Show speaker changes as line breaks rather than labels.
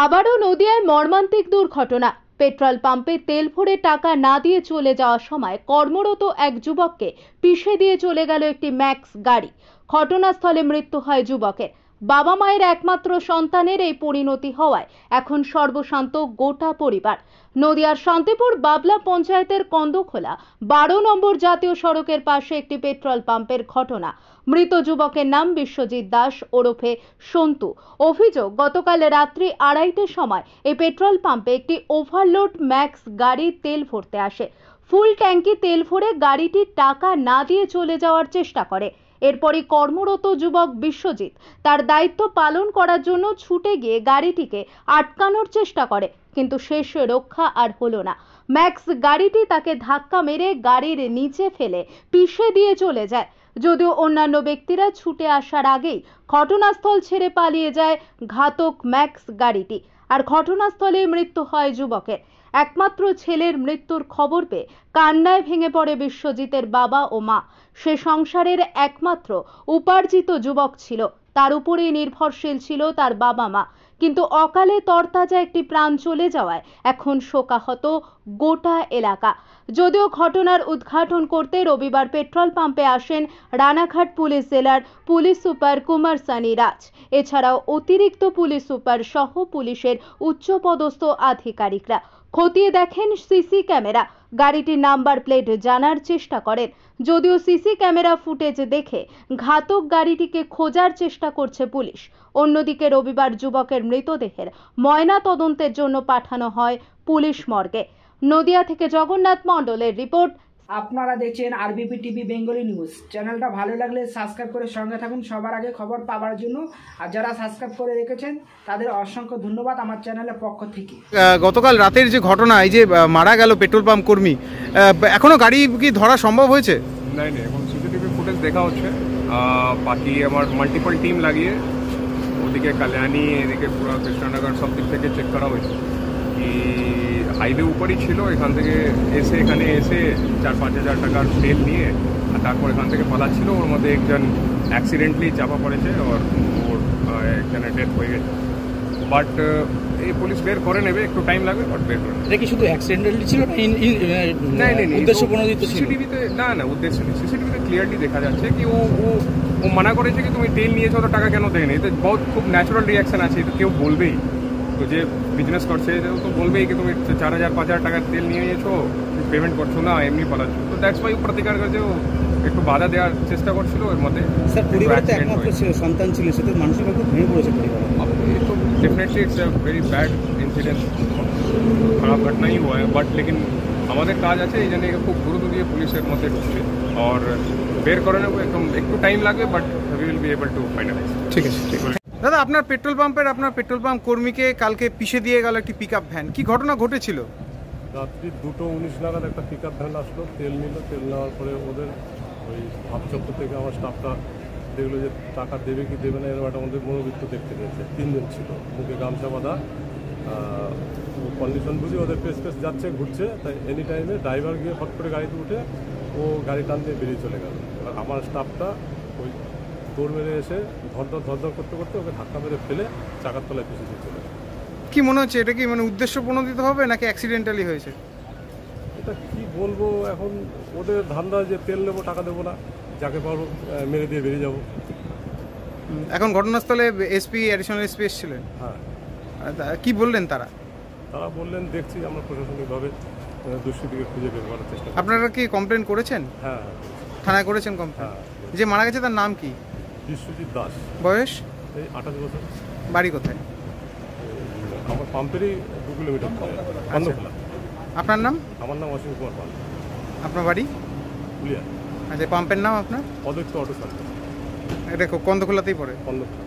আবারও নদিয়ায় মর্মান্তিক দুর্ঘটনা। পেট্রোল পাম্পে তেল ভরে টাকা না দিয়ে চলে যাওয়ার সময় কর্মরত এক যুবককে পিষে দিয়ে চলে গেল একটি ম্যাক্স গাড়ি। ঘটনাস্থলে মৃত্যু হয় যুবকের। বাবা মায়ের একমাত্র সন্তানের এই পরিণতি হওয়ায় এখন সর্বশান্ত গোটা পরিবার। নদিয়ার শান্তিপুর বাবলা পঞ্চায়েতের কন্দখোলা 12 নম্বর জাতীয় সড়কের পাশে একটি পেট্রোল পাম্পের ঘটনা। মৃত যুবকের নাম বিশ্বজিৎ দাস ওরফে সন্তু। অভিযোগ, গতকাল রাত্রি 2:30টার সময় এই পেট্রোল পাম্পে একটি ওভারলোড ম্যাক্স গাড়ি তেল ভরতে আসে। ফুল ট্যাঙ্কি তেল ভরে গাড়িটি টাকা না দিয়ে চলে যাওয়ার চেষ্টা করে। এরপরই কর্মরত যুবক বিশ্বজিৎ তার দায়িত্ব পালন করার জন্য ছুটে গিয়ে গাড়িটিকে আটকানোর চেষ্টা করে, কিন্তু শেষ রক্ষা আর হলো না। ম্যাক্স গাড়িটি তাকে ধাক্কা মেরে গাড়ির নিচে ফেলে পিষে দিয়ে চলে যায়। যদিও অন্যান্য ব্যক্তিরা ছুটে আসার আগেই ঘটনাস্থল ছেড়ে পালিয়ে যায় ঘাতক ম্যাক্স গাড়িটি। আর ঘটনাস্থলে মৃত্যু হয় যুবকের। একমাত্র ছেলের মৃত্যুর খবর পেয়ে কান্নায় ভেঙে পড়ে বিশ্বজিতের বাবা ও মা। সে সংসারের একমাত্র উপার্জিত যুবক ছিল, তার উপরেই নির্ভরশীল ছিল তার বাবা মা। কিন্তু অকালে তরতাজা একটি প্রাণ চলে যাওয়ায় এখন শোকাহত গোটা এলাকা। যদিও ঘটনার উদ্ঘাটন করতে রবিবার পেট্রোল পাম্পে আসেন রানাঘাট পুলিশ জেলার পুলিশ সুপার কুমার সানি রাজ। এছাড়াও অতিরিক্ত পুলিশ সুপার সহ পুলিশের উচ্চপদস্থ আধিকারিকরা খতিয়ে দেখেন সিসি ক্যামেরা, গাড়িটির নাম্বার প্লেট জানার চেষ্টা করেন। যদিও সিসি ক্যামেরা ফুটেজ দেখে ঘাতক গাড়িটিকে খোঁজার চেষ্টা করছে পুলিশ। অন্যদিকে রবিবার যুবকের মৃতদেহের ময়না তদন্তের জন্য পাঠানো হয় পুলিশ মর্গে। নদিয়া থেকে জগন্নাথ মণ্ডলের রিপোর্ট।
আপনারা দেখছেন আরবিপি টিভি বেঙ্গলি নিউজ। চ্যানেলটা ভালো লাগলে সাবস্ক্রাইব করে সঙ্গে থাকুন সবার আগে খবর পাওয়ার জন্য। আর যারা সাবস্ক্রাইব করে রেখেছেন তাদের অসংখ্য ধন্যবাদ আমার চ্যানেলের পক্ষ থেকে।
গতকাল রাতের যে ঘটনা, এই যে মারা গেল পেট্রোল পাম্প কর্মী, এখনো গাড়ি কি ধরা সম্ভব হয়েছে?
নাই, এখন সিসিটিভি ফুটেজ দেখা হচ্ছে। বাকি আমার মাল্টিপল টিম লাগিয়ে ওদিকে কালিয়ানি, এদিকে পুরো কৃষ্ণনগর সব দিক থেকে চেক করা হয়েছে কি হাইওয়ে উপরই ছিল। এখান থেকে এখানে এসে 4-5 হাজার টাকার তেল নিয়ে আর তারপর এখান থেকে পালাচ্ছিল। ওর মধ্যে একজন অ্যাক্সিডেন্টলি চাপা পড়েছে, ওর একজনের ডেথ হয়ে গেছে। বাট এই পুলিশ বের করে নেবে, একটু টাইম লাগবে, বাট বের করে নেবে।
এটা কি শুধু অ্যাক্সিডেন্টালি ছিল না উদ্দেশ্যপ্রণোদিত ছিল?
সিসিটিভিতে না উদ্দেশ্য নেই। সিসিটিভিতে ক্লিয়ারলি দেখা যাচ্ছে কি ও মানা করেছে কি তুমি তেল নিয়েছো তো টাকা কেন দেয়নি। এটা বহুত খুব ন্যাচারাল রিয়াকশন আছে, এটা কেউ বলবেই। তো যে বিজনেস করছে তো বলবেই কি তুমি 4,000-5,000 টাকার তেল নিয়ে নিয়েছো, পেমেন্ট করছো না, এমনি পালাচ্ছো। তো দ্যাটস ওয়াই প্রতিকার করেছে, ও একটু বাধা দেওয়ার চেষ্টা করছিল। এর মধ্যে
স্যার পরিবারে তো একমাত্র সন্তান ছিল, সেটা মানুষের খুব ভেঙে পড়েছে পরিবার।
तो definitely it's a very bad incident, খারাপ ঘটনাই হয়। বাট লেকিন আমাদের কাজ আছে এই জন্য খুব গুরুত্ব দিয়ে পুলিশের মধ্যে ঢুকছে আর বের করে নেবো। একটু টাইম লাগবে, but we will be able to finalise.
ঠিক আছে, ঠিক আছে। দাদা, আপনার পেট্রোল পাম্প কর্মীকে কালকে পিষে দিয়ে গেল একটি পিকআপ ভ্যান, কি ঘটনা ঘটেছিল?
রাত্রি 2:19 নাগাদ একটা পিকআপ ভ্যান আসলো, তেল নিল। তেল নেওয়ার পরে ওদের ওই ভাবচক্র থেকে আমার স্টাফটা দেখলো যে টাকা দেবে কি দেবে না, এরকম একটা আমাদের মনোবৃত্ত দেখতে পেয়েছে। 3 জন ছিল, মুখে গামছা বাঁধা। কন্ডিশন বুঝি ওদের পেস যাচ্ছে, ঘুরছে। তাই এনি টাইমে ড্রাইভার গিয়ে ফট করে গাড়িতে উঠে ও গাড়ি টান দিয়ে বেরিয়ে চলে গেল। এবার আমার স্টাফটা ওই দৌড় মেরে এসে ধর করতে করতে ওকে ধাক্কা মেরে ফেলে চাকার তলায় পিছিয়ে দিয়ে চলে গেল।
কি মনে হচ্ছে, এটা কি উদ্দেশ্য প্রণোদিত হবে নাকি অ্যাক্সিডেন্টালি হয়েছে?
এটা কি বলবো, এখন ওদের ধান্দা যে তেল নেবো, টাকা দেবো না, যাকে পারবো মেরে দিয়ে বেরিয়ে যাবো।
এখন ঘটনাস্থলে এসপি, অ্যাডিশনাল এসপি এসেছিলেন?
হ্যাঁ।
কি বললেন তারা?
বললেন দেখছি আমরা প্রশাসনিকভাবে দুষ্কৃতীকে খুঁজে বের করার চেষ্টা করছি।
আপনারা কি কমপ্লেন করেছেন?
হ্যাঁ,
থানায় করেছেন কমপ্লেন?
হ্যাঁ।
যে মারা গেছে তার নাম কি?
বিশ্বজিৎ দাস।
বয়স?
এই 28 বছর।
বাড়ি কোথায়?
আমার পাম্পেরই 2 কিলোমিটার কন্দখোলা।
আপনার নাম?
আমার নাম অসীম কুমার পাল।
আপনার বাড়ি?
পুলিয়া।
আচ্ছা, পাম্পের নাম আপনার?
অদ্বৈত অটো সার্ভিস।
এটা কন্দখোলাতেই পড়ে?
কন্দখোলা।